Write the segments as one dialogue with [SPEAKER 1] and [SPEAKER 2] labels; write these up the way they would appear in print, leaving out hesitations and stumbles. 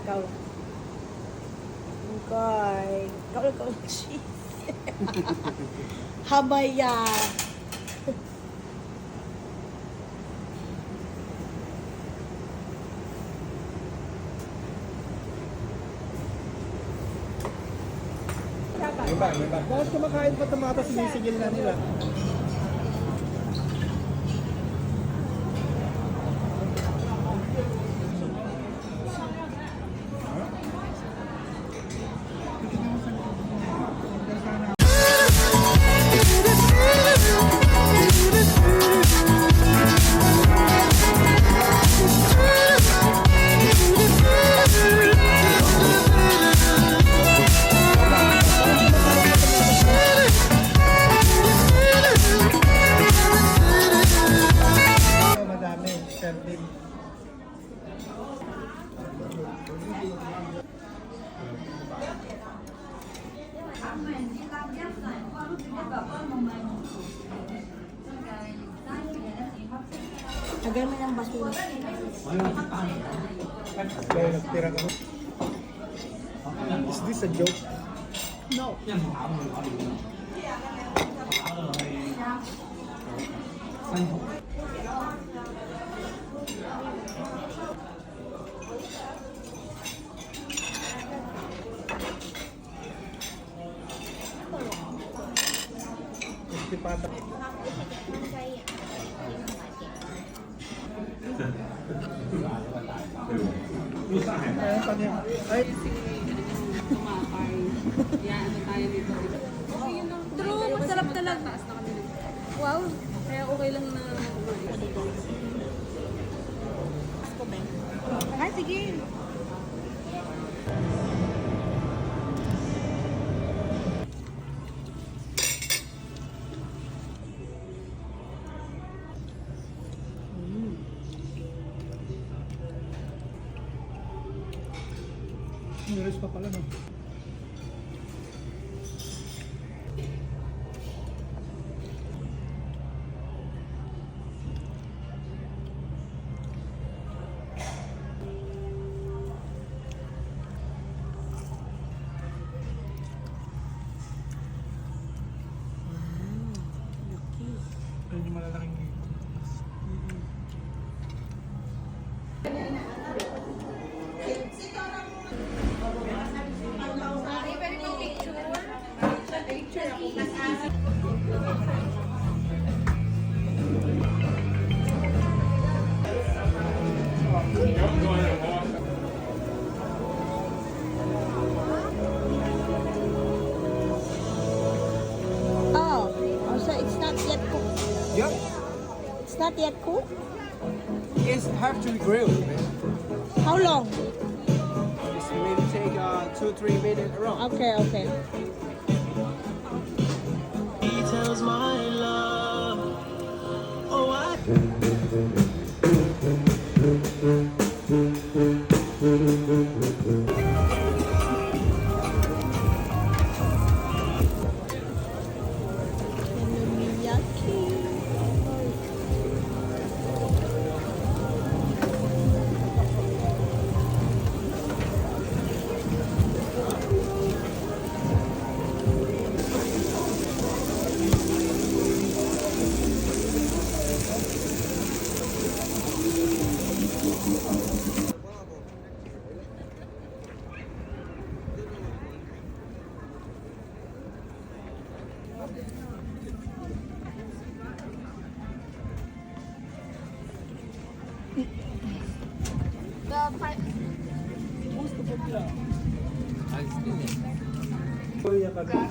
[SPEAKER 1] Kau. Coi, kau cheese. Habaya.
[SPEAKER 2] Iba. Bakit kumakain pa tomato, sinisigil na nila?
[SPEAKER 1] Lagay mo ng basura.
[SPEAKER 2] Is this a joke?
[SPEAKER 1] No.
[SPEAKER 2] Pata. Ay,
[SPEAKER 3] True, masarap talaga. Wow, kaya okay lang na
[SPEAKER 1] Ay, sige.
[SPEAKER 2] Nilis pa pala, no? Ayun yung malalaking dito.
[SPEAKER 1] Oh, so it's not yet cooked.
[SPEAKER 2] Yep.
[SPEAKER 1] It's not yet cooked?
[SPEAKER 2] It's have to be grilled, man.
[SPEAKER 1] How long?
[SPEAKER 2] It's maybe take 2-3 minutes around.
[SPEAKER 1] Okay, okay.
[SPEAKER 4] Tells my love. Oh, I.
[SPEAKER 2] Korea ka din.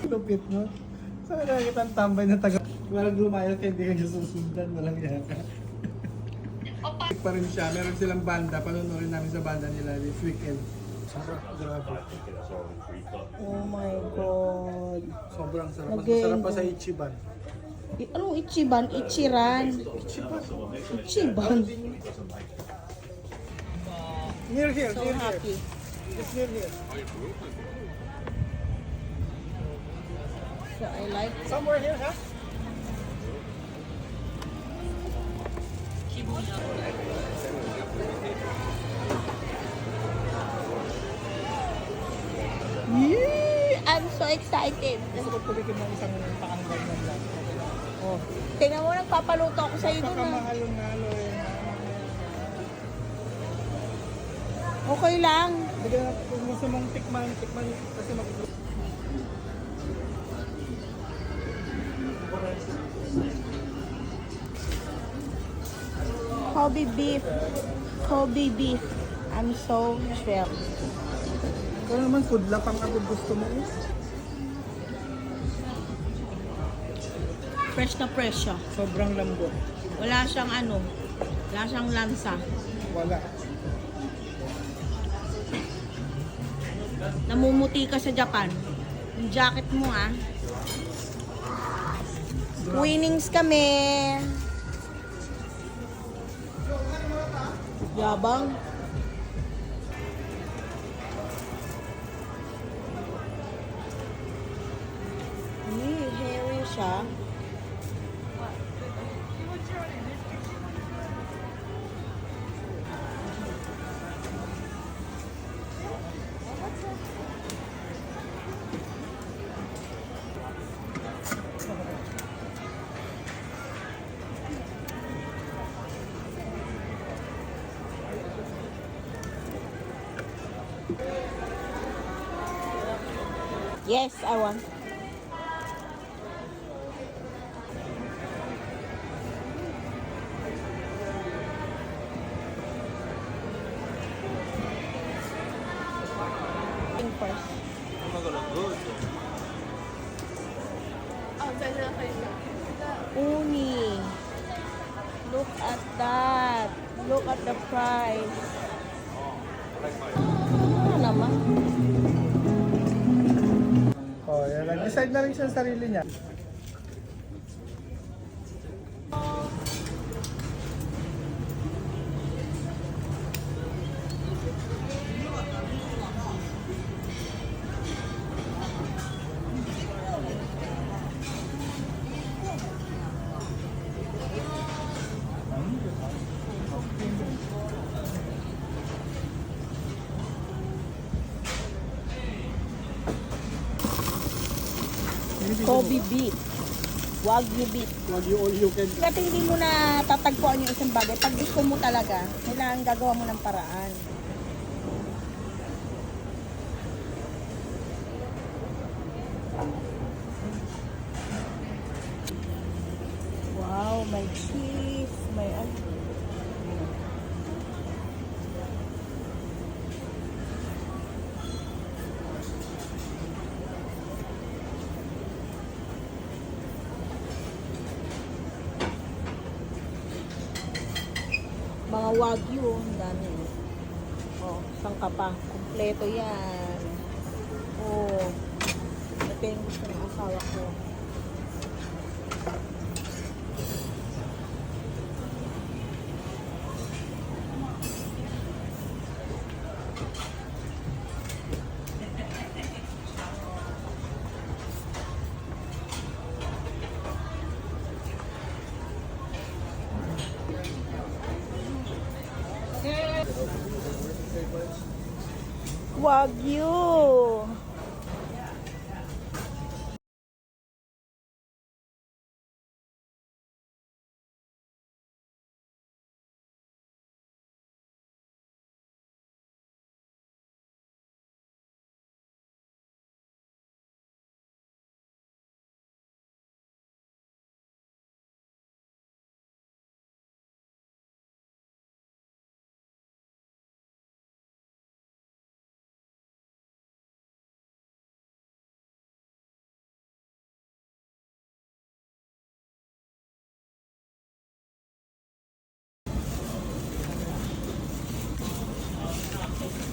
[SPEAKER 2] Lupit, no? Saan nakikita ang tambay na taga... Walang lumayot, hindi ka niya susundan, walang yaka. Pa rin siya, meron silang banda, panunurin namin sa banda nila this weekend. Sobrang grabe.
[SPEAKER 1] Oh my God.
[SPEAKER 2] Sobrang sarap. Mas
[SPEAKER 1] Again.
[SPEAKER 2] masarap pa sa Ichiban.
[SPEAKER 1] Anong Ichiban? Ichiran? Ichiban?
[SPEAKER 2] Near here,
[SPEAKER 1] So
[SPEAKER 2] near here.
[SPEAKER 1] happy.
[SPEAKER 2] It's near here.
[SPEAKER 1] So I like it.
[SPEAKER 2] Somewhere here, huh?
[SPEAKER 1] I'm so excited.
[SPEAKER 2] Gusto ko tulikin ng isang paanggal ng lang.
[SPEAKER 1] Oh. Tingnan mo, nagpapaluto ako sa iyo dun.
[SPEAKER 2] Napakamahal ng halo eh.
[SPEAKER 1] Okay lang.
[SPEAKER 2] Bigyan na kung gusto mong tikman kasi mag
[SPEAKER 1] Kobe beef. Kobe beef. I'm so thrilled.
[SPEAKER 2] Kaya naman food lang pang agad gusto mo eh.
[SPEAKER 1] Fresh na fresh siya.
[SPEAKER 2] Sobrang lambot.
[SPEAKER 1] Wala siyang ano. Wala siyang lansa.
[SPEAKER 2] Wala.
[SPEAKER 1] Namumuti ka sa Japan. Yung jacket mo ah. Winnings kami. Yabang. Hairy siya. Yes, I want. First. Uni. Look at that. Look at the price. Ano naman?
[SPEAKER 2] Oh, yan. Nag-decide na rin siya sa sarili niya.
[SPEAKER 1] Kobe beef. Wagyu beef.
[SPEAKER 2] Wagyu all you can.
[SPEAKER 1] Kasi hindi mo na tatagpuan yung isang bagay. Pag gusto mo talaga, kailangan gagawa mo ng paraan. Wow, may cheese, may ano. Mga wagyu, ang dami. Oh, sangka pa. Kompleto yan. Oh, ito yung gusto ng asawa ko. Wagyu.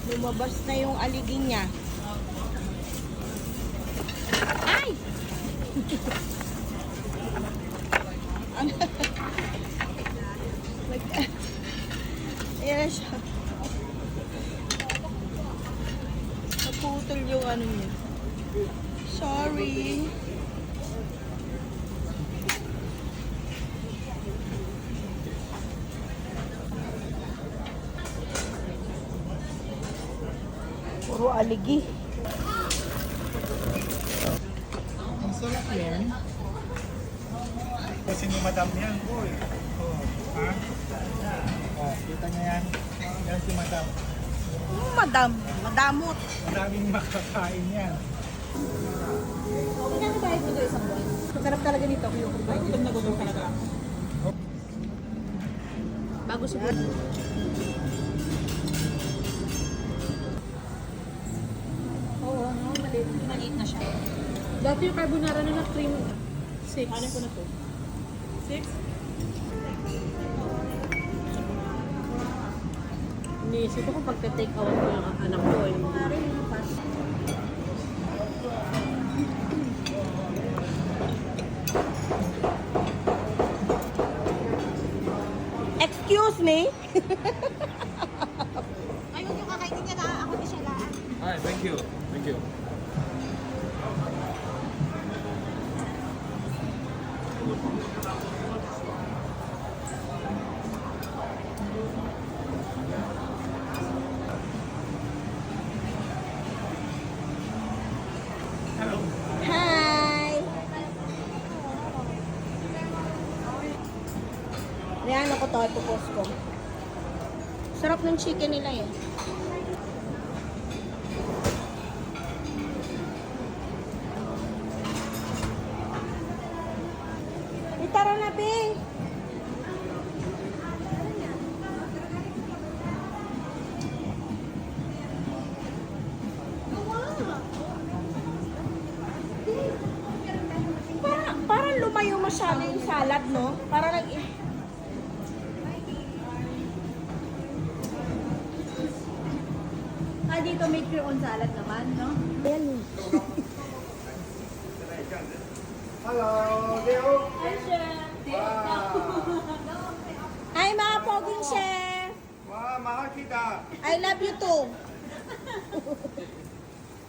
[SPEAKER 1] Lumabas na yung aliging niya. Ay! Ano? Ayan na siya. Naputol yung ano niya. Sorry. aligi.
[SPEAKER 2] Ang sarap yan. Kasi ni Madam yan, boy. Oh, ha? Oh, kita niya yan. Yan si Madam.
[SPEAKER 1] Madamot.
[SPEAKER 2] Maraming makakain yan.
[SPEAKER 3] Kailangan bayad mo ito isang buwan.
[SPEAKER 1] Masarap talaga nito. Ay, gutom na gutom talaga.
[SPEAKER 3] Bago siguro. Oo, no? Maliit na siya. Dati yung carbonara na cream. 6. Ano ko na to? 6?
[SPEAKER 1] Iniisip ko kung pagka-take out ko yung anak ko. Excuse me?
[SPEAKER 3] Ayun yung kakainin niya na ako ni siya lang.
[SPEAKER 2] Alright, thank you. Thank you.
[SPEAKER 1] Hi! Ayan ako to, ipopost ko. Sarap ng chicken nila eh. Tara na, be! Parang lumayo masyado yung salad, no? Para nag...
[SPEAKER 3] Dito make your own salad naman, no?
[SPEAKER 1] Ayan.
[SPEAKER 2] Hello, Leo.
[SPEAKER 3] Hi, Chef!
[SPEAKER 1] Hi, mga poging chef!
[SPEAKER 2] Wah, mahal kita.
[SPEAKER 1] I love you too.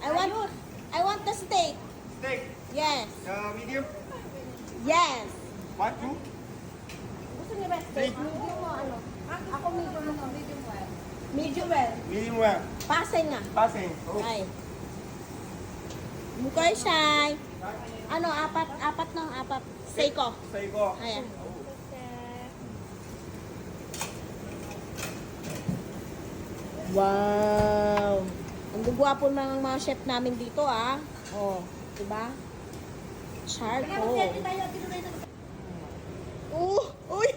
[SPEAKER 1] I want the steak.
[SPEAKER 2] Steak,
[SPEAKER 1] Yes.
[SPEAKER 2] medium.
[SPEAKER 1] Yes.
[SPEAKER 2] What, two?
[SPEAKER 1] Gusto niyo ba steak? Medium mo ano? Ako medium mo. Medium well. Medium well.
[SPEAKER 2] Medium well.
[SPEAKER 1] Pasay nga.
[SPEAKER 2] Passing. Oh.
[SPEAKER 1] Ay. Mukoy shy. Ano, apat ng apat. Seiko.
[SPEAKER 2] Seiko.
[SPEAKER 1] Ayan. Wow. Ang gugwapo ng mga chef namin dito ah. Oh, diba? Charcoal. Uy.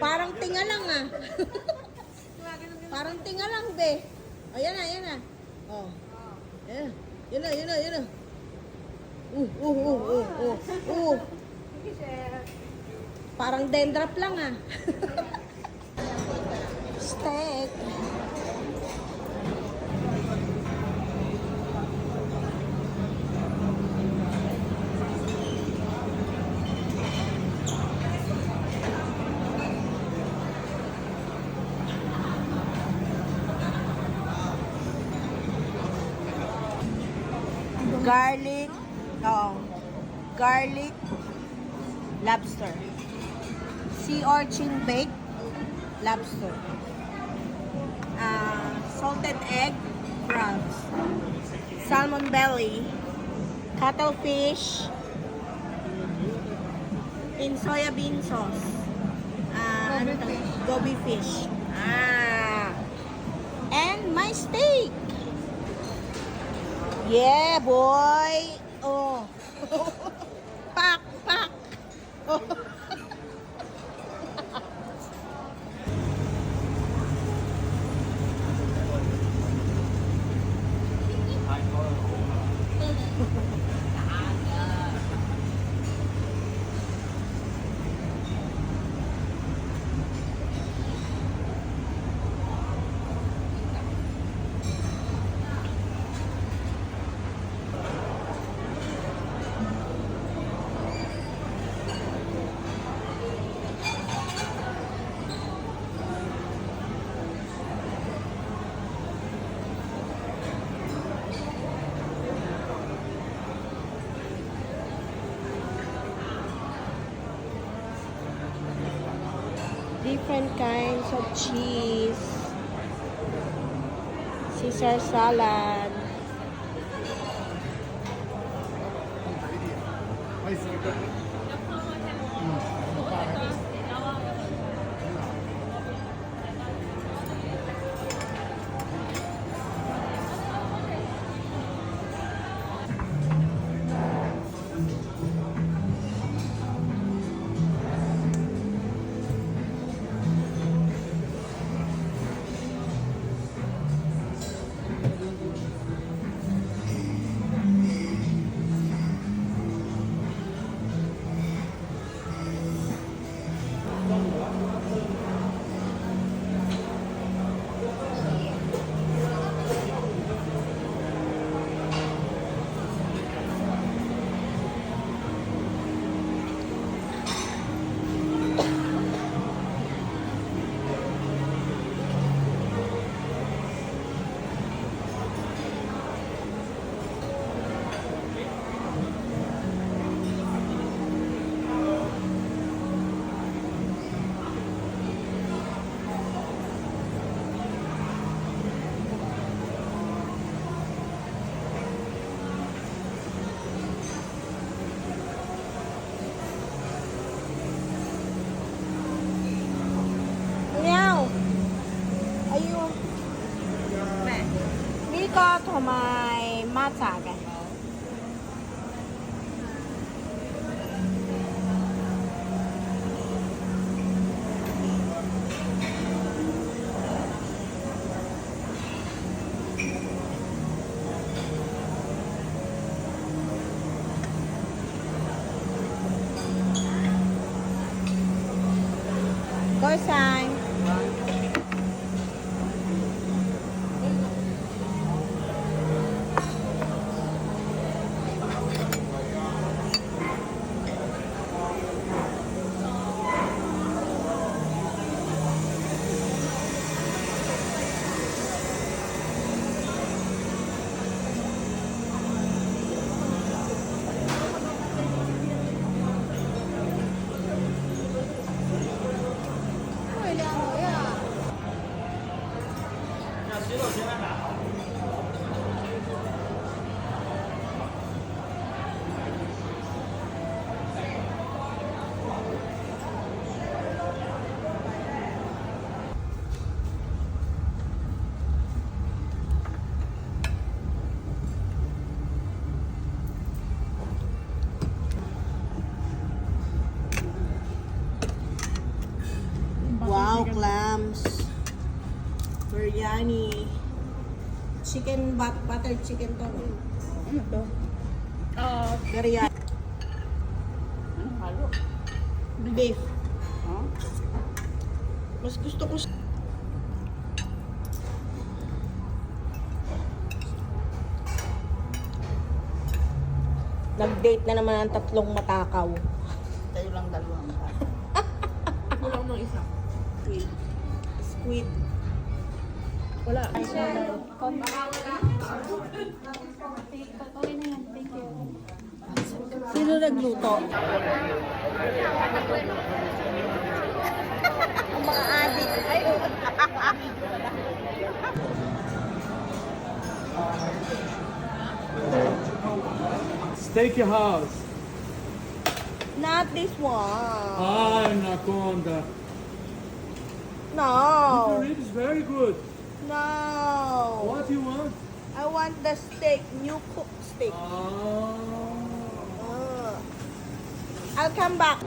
[SPEAKER 1] Parang tinga lang ah. Parang tinga lang be. Ayan na, ayan na. Oh. Ayan. Yun na. Parang dendrop lang ah. Steak. Garlic lobster. Sea urchin baked lobster. Salted egg prawns. Salmon belly. Cuttlefish in soybean sauce. Goby fish. And my steak. Yeah, boy. Oh. Pak. Oh. Different kinds of cheese. Caesar salad. Meow. Are you? 呢個同埋孖炸嘅。唔該晒。Wow, clams. Biryani. Chicken, butter chicken to.
[SPEAKER 3] Ano to?
[SPEAKER 1] Biryani.
[SPEAKER 3] Anong halo?
[SPEAKER 1] Beef.
[SPEAKER 3] Huh?
[SPEAKER 1] Mas gusto ko Nag-date na naman ang tatlong matakaw.
[SPEAKER 3] Tayo lang dalawang. Wala nung isa.
[SPEAKER 1] Squid.
[SPEAKER 3] Wala.
[SPEAKER 1] Sino nagluto? Ang mga adik. Ay,
[SPEAKER 2] Steakhouse.
[SPEAKER 1] not this one.
[SPEAKER 2] Anaconda.
[SPEAKER 1] No.
[SPEAKER 2] It's very good.
[SPEAKER 1] No.
[SPEAKER 2] What do you want?
[SPEAKER 1] I want the steak, new cooked steak. I'll come back.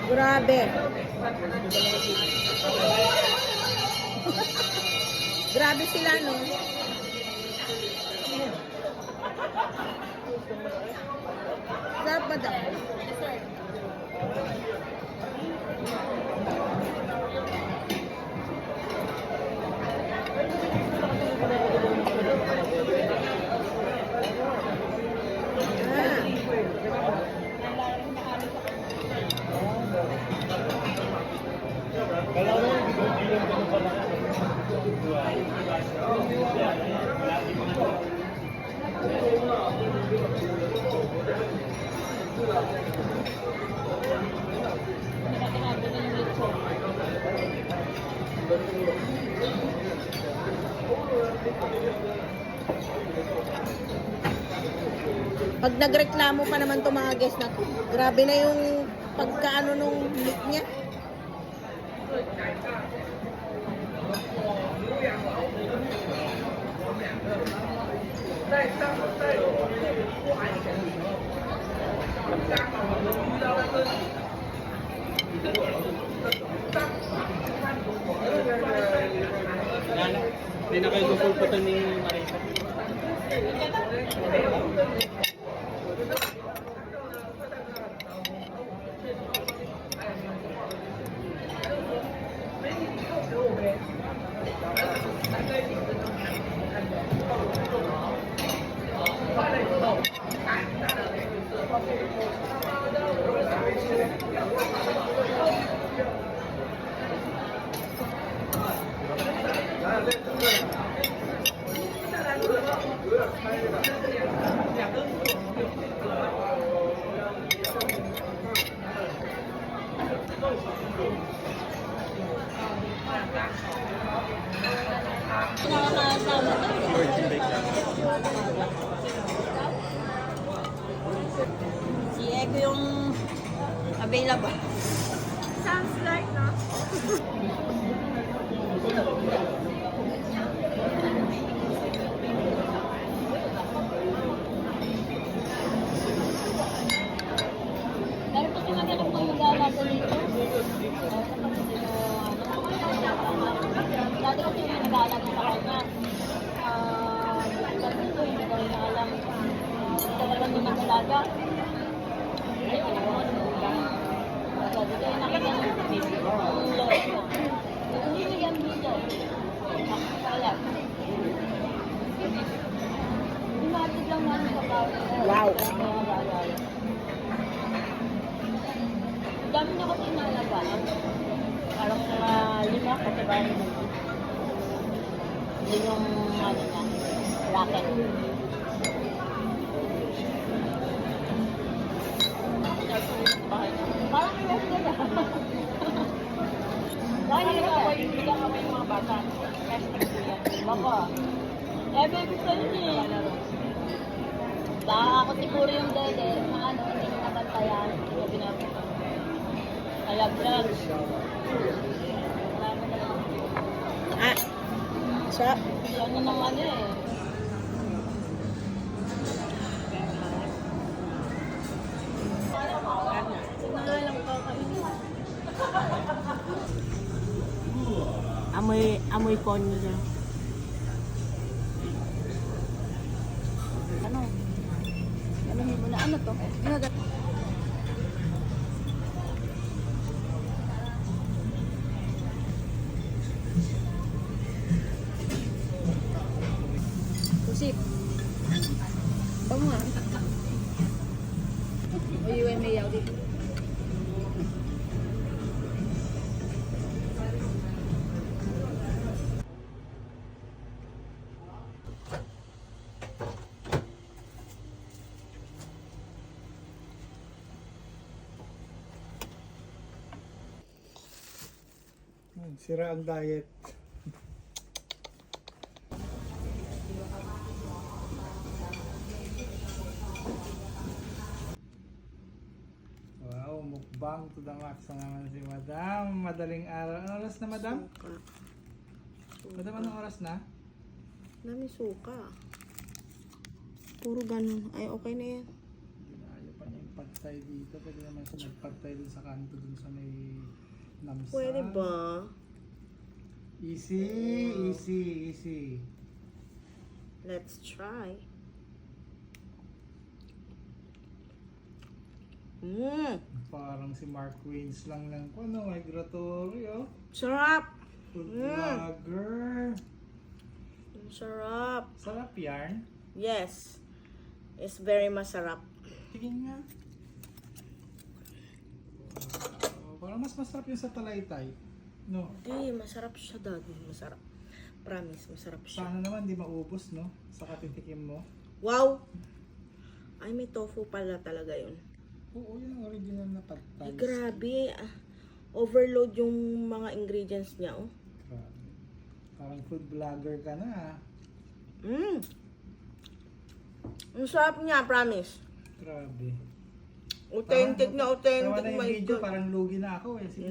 [SPEAKER 1] Grabe. Grabe sila, no? Sarap ba daw?
[SPEAKER 3] Hindi natin nabili yung lechon.
[SPEAKER 1] Pag nagreklamo pa naman to mga guests na to, grabe na yung pagkaano nung meat niya.
[SPEAKER 2] Hindi na kayo gusulputan ni Marita.
[SPEAKER 3] Nakakasama to.
[SPEAKER 1] Si Eko yung available.
[SPEAKER 3] Sounds like, no? Pero kasi magalang po yung lalasa dito. Dati kasi yung nag-aalam sa kanya. Dati ito yung nag-aalam. Talagang yung nag-alaga. Ayun, dito yung nakita ng video. Yung lord na. Hindi yan dito. Wala. Imatid lang namin sa bawat.
[SPEAKER 1] Wow.
[SPEAKER 3] Dami na kasi nalagaan. Parang mga 5 kasi ba yun yung ano niya, racket. Parang may rest na. Dahil hindi ka kami yung mga bata. Rest na po yan. Baka. Baby ko yun eh. Baka ako siguro yung dede na ano, hindi ko nabantayan. Hindi ko binabantayan. Kaya vlogs. Marami na lang.
[SPEAKER 1] Ah, sarap.
[SPEAKER 3] Yan na naman eh. Sinangalang kakainin.
[SPEAKER 1] Amoy corn niya.
[SPEAKER 3] Ano? Alamin mo na ano to? Ginagat. Pusip. Bango nga. O yung may yaw dito.
[SPEAKER 2] Sira ang diet. Wow, mukbang to the max na naman si Madam. Madaling araw. Anong oras na, Madam? Madam, anong oras na?
[SPEAKER 1] Dami suka. Puro ganun. Ay, okay na yan.
[SPEAKER 2] Ayaw pa niya yung pad thai dito. Pwede naman siya nag-pad thai dun sa kanto dun sa may namsa.
[SPEAKER 1] Pwede ba?
[SPEAKER 2] Easy, easy, easy.
[SPEAKER 1] Let's try.
[SPEAKER 2] Parang si Mark Waynes lang lang po, no? Migratory, oh.
[SPEAKER 1] Sarap!
[SPEAKER 2] Food vlogger.
[SPEAKER 1] Sarap.
[SPEAKER 2] Sarap yarn.
[SPEAKER 1] Yes. It's very masarap.
[SPEAKER 2] Tingin nga. Parang mas masarap yung sa Talaytay. No?
[SPEAKER 1] Hindi, masarap siya, Dad. Masarap. Promise, masarap siya.
[SPEAKER 2] Sana naman di maubos, no? Sa katitikim mo.
[SPEAKER 1] Wow! Ay, may tofu pala talaga yun.
[SPEAKER 2] Oo, yun ang original na pad
[SPEAKER 1] Ay,
[SPEAKER 2] thai.
[SPEAKER 1] grabe. Overload yung mga ingredients niya, oh.
[SPEAKER 2] Grabe. Parang food vlogger ka na ah.
[SPEAKER 1] Ang sarap niya, promise.
[SPEAKER 2] Grabe.
[SPEAKER 1] Authentic na authentic,
[SPEAKER 2] Tawa na yung
[SPEAKER 1] my
[SPEAKER 2] video,
[SPEAKER 1] God.
[SPEAKER 2] parang lugi na ako eh. Sige.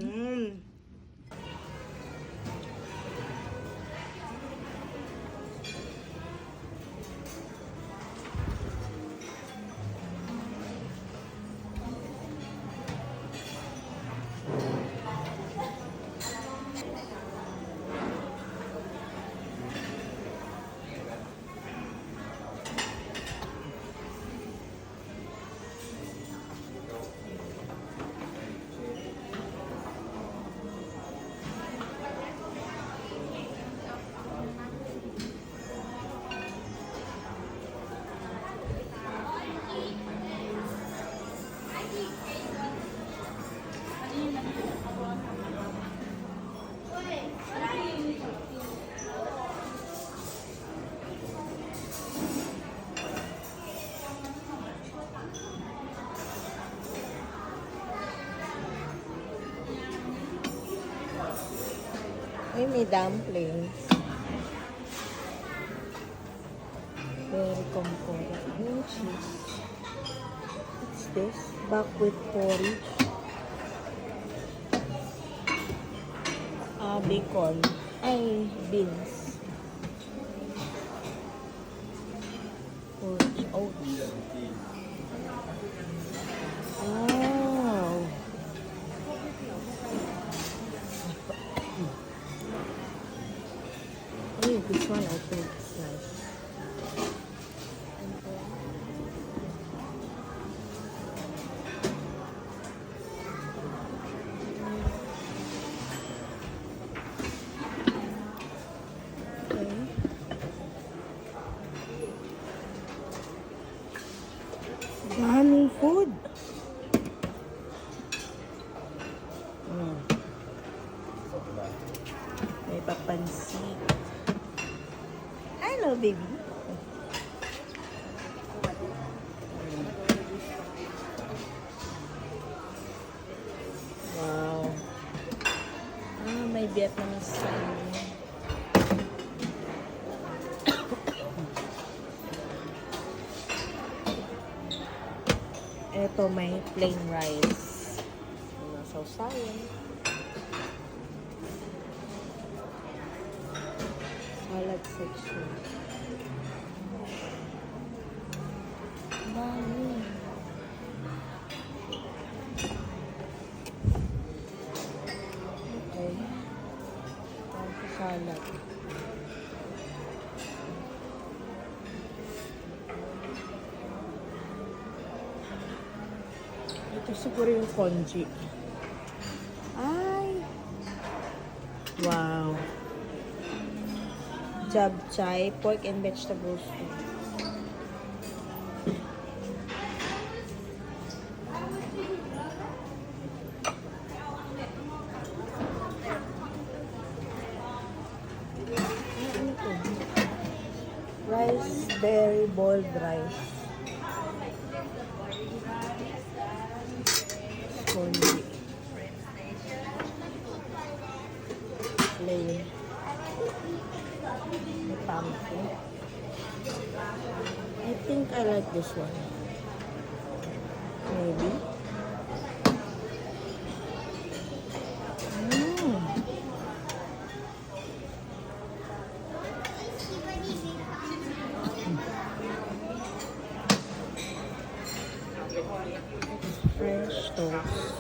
[SPEAKER 1] Ay, may dumplings. Very comforting. Yung cheese. What's this? Buckwheat porridge. Bacon. Ay, beans. Porridge oats. Wow. Hey, this one I think is nice. Okay. Daming food. May papansit. Hello, baby. Wow. May Vietnamese style. Ito may plain rice. Sausawan. Salad section. Dami. Okay. Tapos salad. Ito siguro yung congee. Ay! Wow! Japchae, pork and vegetables. Ano to? Rice, berry, boiled rice. Congee. Plain. May pumpkin. I think I like this one. Maybe. French toast.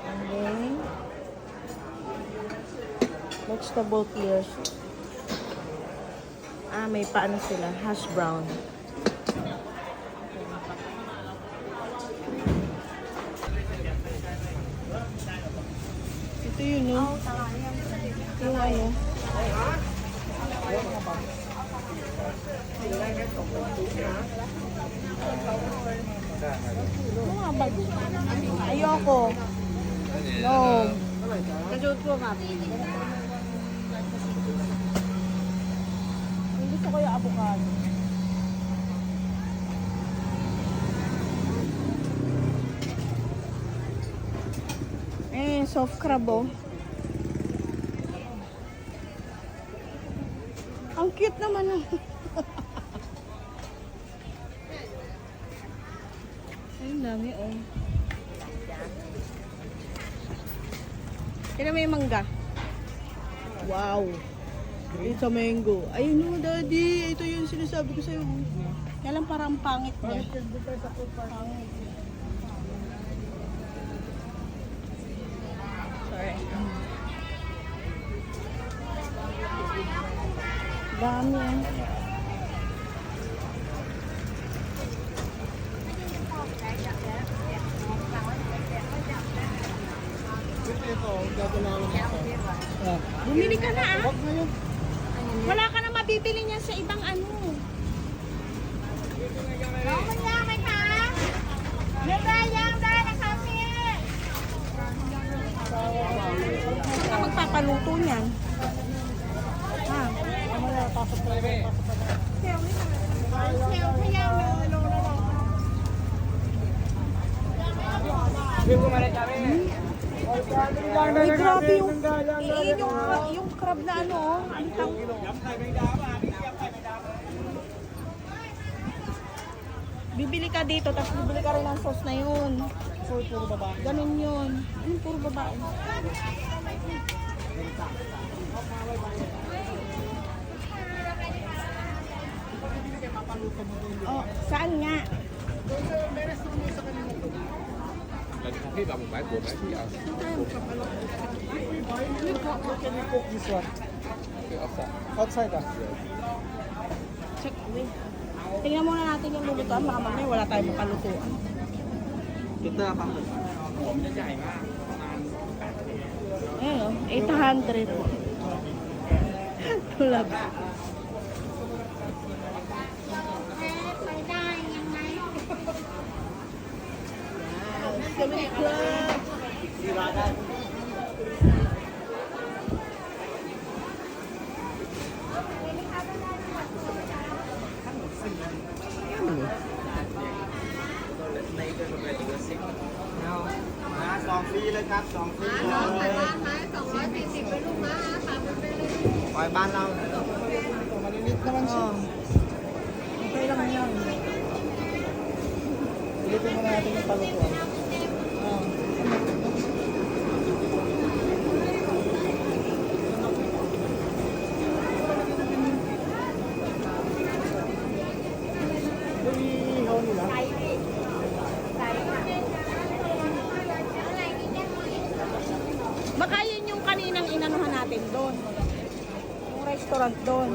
[SPEAKER 1] And then vegetable clear soup. May paano sila, hash brown. Ito yun, no? Yung ano? Mga bag. Ayoko. No. Kajot ko nga. Gusto ko yung avocado. soft crab, oh. Ang cute naman, oh. Ay, ang dami, oh. Tignan mo yung mangga. Wow. It's a mango. Ayun yung daddy. Ito yung sinasabi ko sa'yo. Kaya lang parang pangit niya. Pangit. Sorry. Dami yan.
[SPEAKER 2] Ito, gagawin ko.
[SPEAKER 1] Bumili ka na, ah.
[SPEAKER 2] Wag na yun.
[SPEAKER 1] Wala ka na mabibili niyan sa ibang ano. Saan ka magpapaluto niyan? Ha? Ay, grabe yung crab na ano, oh. Ang bibili ka dito, tapos bibili ka rin ng sauce na yun.
[SPEAKER 2] Puro babae.
[SPEAKER 1] Ganun yun. Puro babae. Oh, saan nga?
[SPEAKER 2] Can you cook this one? Outside ah.
[SPEAKER 1] Check, wait. Tingnan muna natin yung lulutuan. Baka mamaya wala tayong makalutuan.
[SPEAKER 2] Kita apa?
[SPEAKER 1] Ayun, oh, 800. Tulad. Kami club.
[SPEAKER 2] Song free เลยครับ2 free ปล่อยบ้านเรานิดๆnaman siya.
[SPEAKER 1] Okay lang yan.
[SPEAKER 2] Ulitin mo natin yung palutuan. Ihaw nila.
[SPEAKER 1] Baka yun yung kaninang inanuhan natin doon. Yung restaurant doon.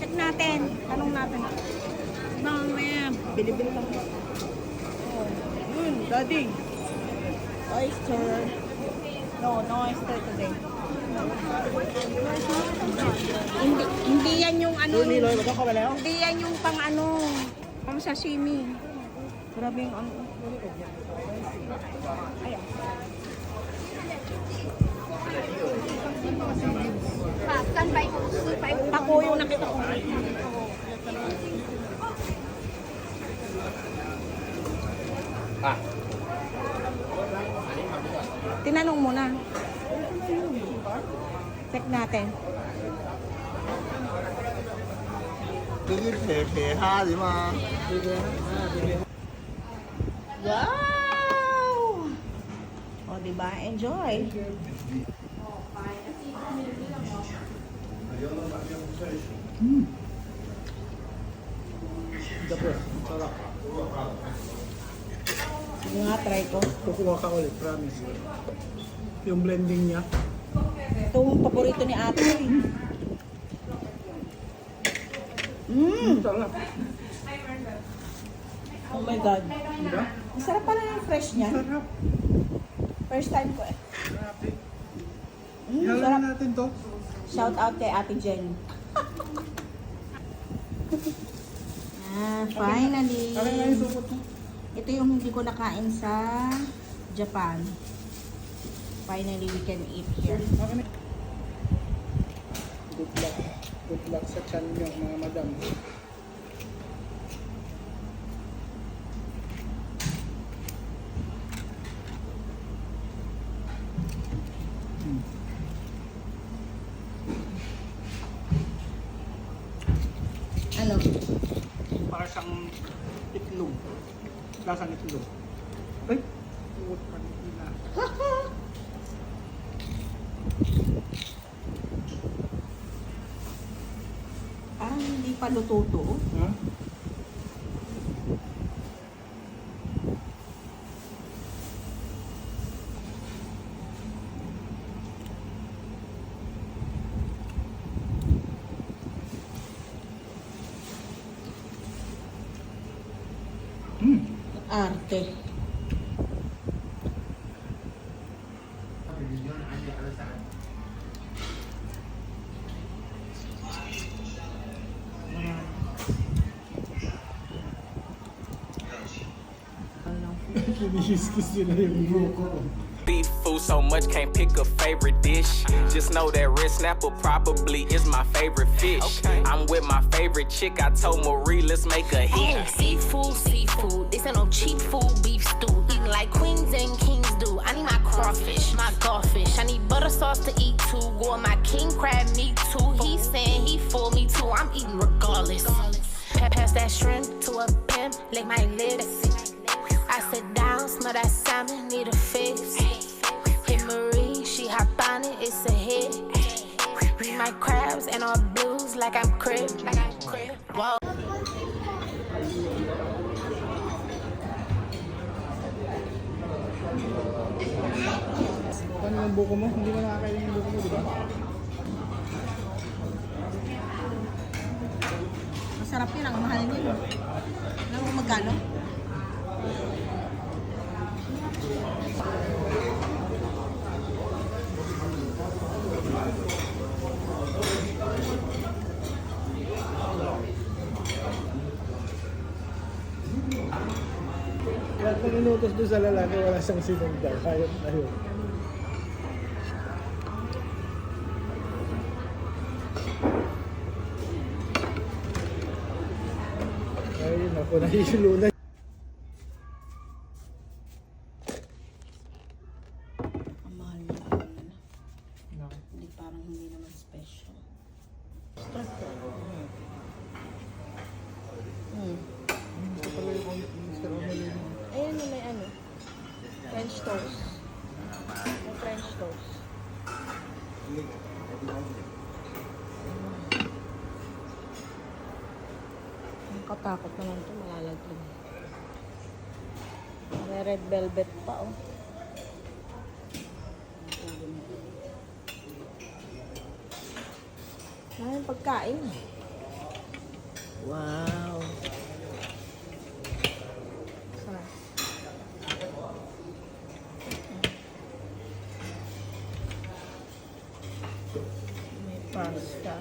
[SPEAKER 1] Check natin. Tanong natin. Mamaya. Bili-bili lang. Oh, yun, daddy. Oyster. No oyster today. Hindi yan yung ano. Hindi yan yung pang ano. Pang sashimi. Grabe yung ano. Ayan. Ako yung nakita ko. Tinanong mo na. Check natin.
[SPEAKER 2] 啲斜蝦點啊？
[SPEAKER 1] Wow! O, diba? Enjoy.
[SPEAKER 2] Sarap.
[SPEAKER 1] Sige nga, try ko.
[SPEAKER 2] Kukuha ka ulit, promise. Yung blending niya.
[SPEAKER 1] Ito yung paborito ni ate.
[SPEAKER 2] Sarap.
[SPEAKER 1] Oh my God.
[SPEAKER 2] Diba?
[SPEAKER 1] Masarap pala yung fresh niya.
[SPEAKER 2] Sarap.
[SPEAKER 1] First time ko eh.
[SPEAKER 2] Grabe.
[SPEAKER 1] Sarap.
[SPEAKER 2] Ihalan natin to.
[SPEAKER 1] Shout out kay Ate Jen. Finally.
[SPEAKER 2] Alin na yung supot mo?
[SPEAKER 1] Ito yung hindi ko nakain sa Japan. Finally, we can eat here.
[SPEAKER 2] Good luck. Good luck sa chan nyo, mga madam. lasang itlog. Lasang itlog. Ay! Uot pa nila.
[SPEAKER 1] Parang hindi pa luto to.
[SPEAKER 2] Ha?
[SPEAKER 1] Arte.
[SPEAKER 2] Kinihiskis nila yung buko.
[SPEAKER 5] Beef food so much, can't pick a favorite dish. Just know that red snapper probably is my favorite fish. I'm with my favorite chick, I told Marie, let's make a hit.
[SPEAKER 6] Seafood, seafood. This ain't no cheap food, beef stew. Eating like queens and kings do. I need my crawfish, my goldfish. I need butter sauce to eat too. Go on my king crab meat too. He saying he full me too. I'm eating regardless. Pass that shrimp to a pimp, lick my lips. I sit down, smell that salmon, need a fix. Hit Marie, she hop on it, it's a hit. Read my crabs and all blues like I'm crib. Whoa.
[SPEAKER 2] Paano yung buko mo? Hindi mo nakakain yung buko mo, di ba?
[SPEAKER 1] Masarap yun, ang mahal niyo. Alam mo magkano?
[SPEAKER 2] Lahat ng inutos doon sa lalaki, wala siyang sinundan. Hayop na yun. Ayun ako, nahihilo na.
[SPEAKER 1] Ang mahal na lang. Hindi parang hindi naman special.
[SPEAKER 2] Ito pala yung Mr. Omelin.
[SPEAKER 1] Ayan na may ano. French toast. May French toast. Ang katakot naman ito, malalaglag. May red velvet pa, oh. Ay, pagkain. Wow. Sarap. May pasta.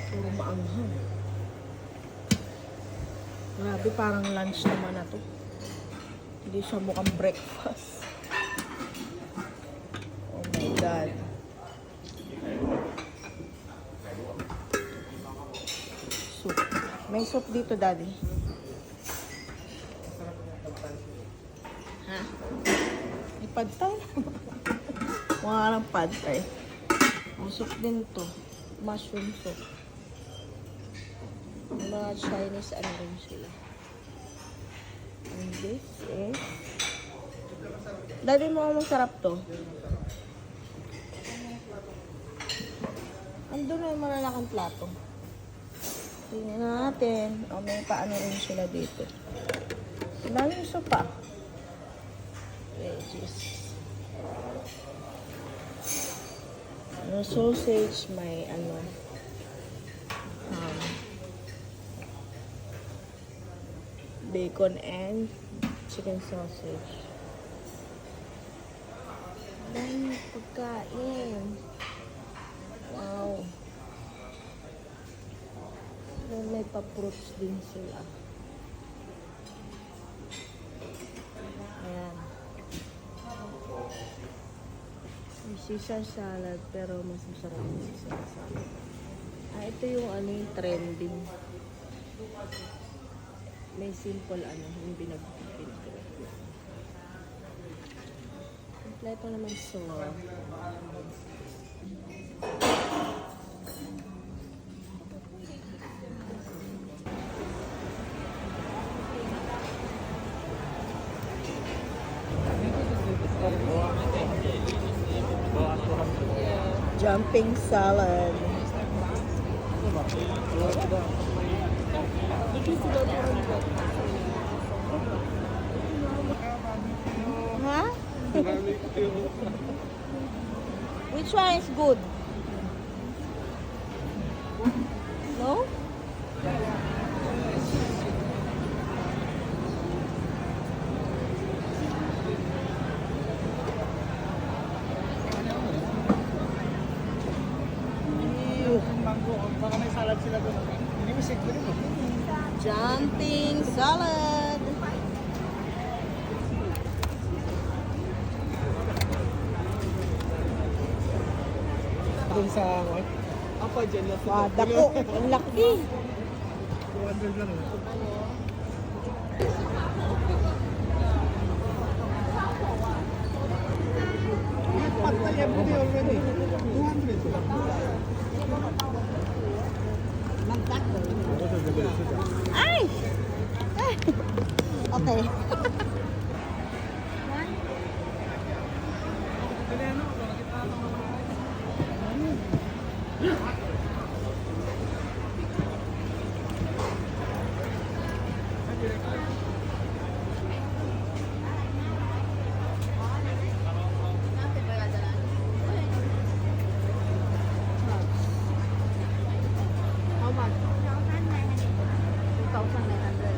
[SPEAKER 1] Puro maanghang. Grabe, parang lunch naman na to. Hindi siya mukhang breakfast. Oh my God. Soup. May soup dito, Daddy. Ha? May pad thai? Mukha ng pad thai. May soup din to. Mushroom soup. May mga Chinese ano rin sila. And this is... Daddy, mo masarap to. Andun na yung malalaking plato. Tingnan natin. O, may paano rin sila dito. Daming sopa. Veggies. Ano, sausage, may ano, bacon and chicken sausage. Daming pagkain. Wow. May pa-fruits din sila. Ayan. May Caesar salad, pero mas masarap yung Caesar salad. Ito yung ano yung trending. May simple ano, yung binagpipin ko. Kompleto naman so. Jumping salad. Huh? Which one is good? No?
[SPEAKER 2] Mango, baka may salad sila doon. Hindi mo siguro mo.
[SPEAKER 1] Jumping salad.
[SPEAKER 2] Doon sa what? Apa dyan na
[SPEAKER 1] Wow, dako. Ang laki.
[SPEAKER 2] 200 lang. Patay every day already. 200.
[SPEAKER 1] Ay! Ay! Okay. How much? 2,900.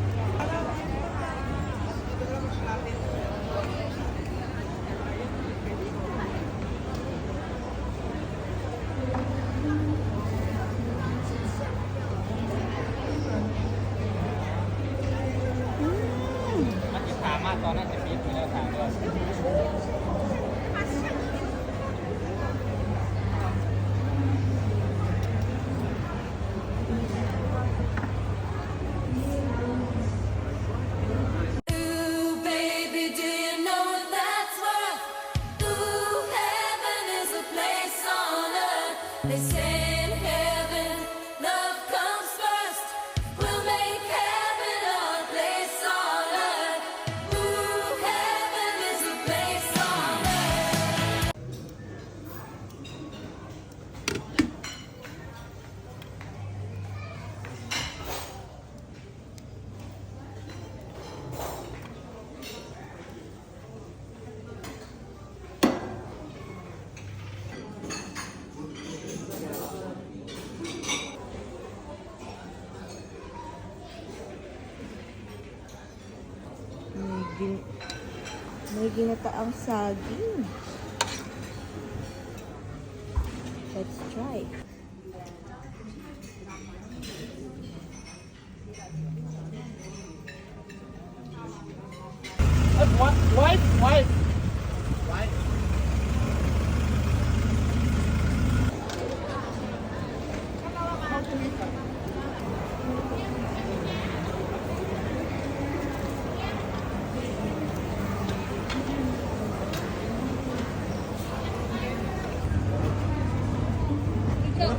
[SPEAKER 7] Ooh, baby, do you know what that's worth? Ooh, heaven is a place on earth. They say in heaven, love comes first. We'll make heaven a place on earth. Ooh, heaven is a place on earth.
[SPEAKER 1] May ginataang saging. Let's try.
[SPEAKER 2] White.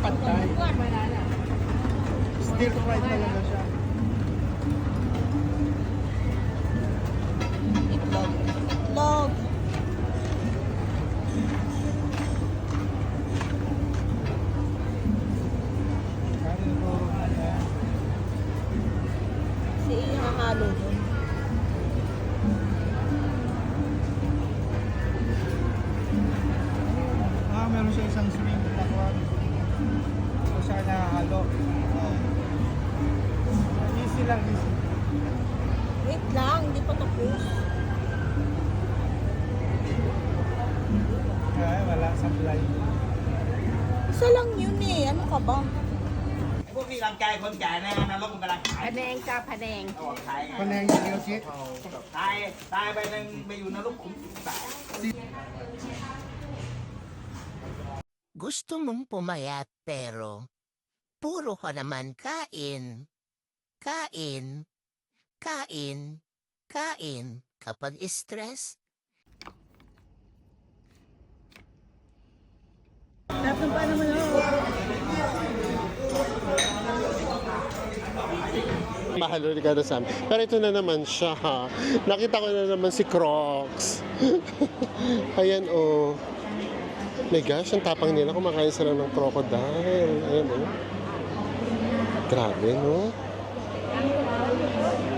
[SPEAKER 2] Pantay. Stir fried talaga siya.
[SPEAKER 1] Itlog. Itlog. Si yung halo dun.
[SPEAKER 2] Meron siya isang swing na kwan. So siya nakahalo. Easy lang, easy.
[SPEAKER 1] Wait lang, hindi pa tapos.
[SPEAKER 2] Kaya wala, supply.
[SPEAKER 1] Isa lang yun eh. Ano ka ba?
[SPEAKER 8] พวกพี่รังแกคนแก่ในนรกมันกำลังขาย
[SPEAKER 1] พะแนงจ้าพะแนง
[SPEAKER 8] เอาขาย
[SPEAKER 2] Panay yung Yoshi.
[SPEAKER 8] ตายไปนึงไปอยู่นรกขุมตาย
[SPEAKER 9] Gusto mong pumayat pero puro ka naman kain. Kain. Kain. Kain. Kapag stress,
[SPEAKER 10] Mahal Ricardo Sam. Pero ito na naman siya ha. Nakita ko na naman si Crocs. Ayan oh. My gosh, ang tapang nila. Kumakain sila ng crocodile. Ayan, oh. Grabe, no?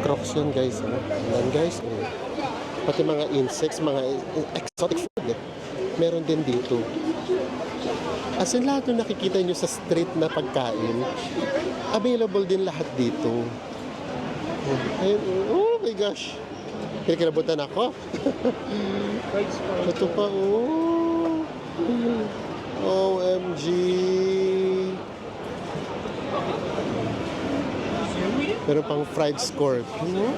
[SPEAKER 10] Crocs yun, guys. Oh. Ayan, guys. Oh. Pati mga insects, mga exotic food. Meron din dito. As in, lahat ng nakikita nyo sa street na pagkain, available din lahat dito. Ayun, oh my gosh. Kinikilabutan ako. Ito pa, oh. OMG. Meron pang fried scorpion.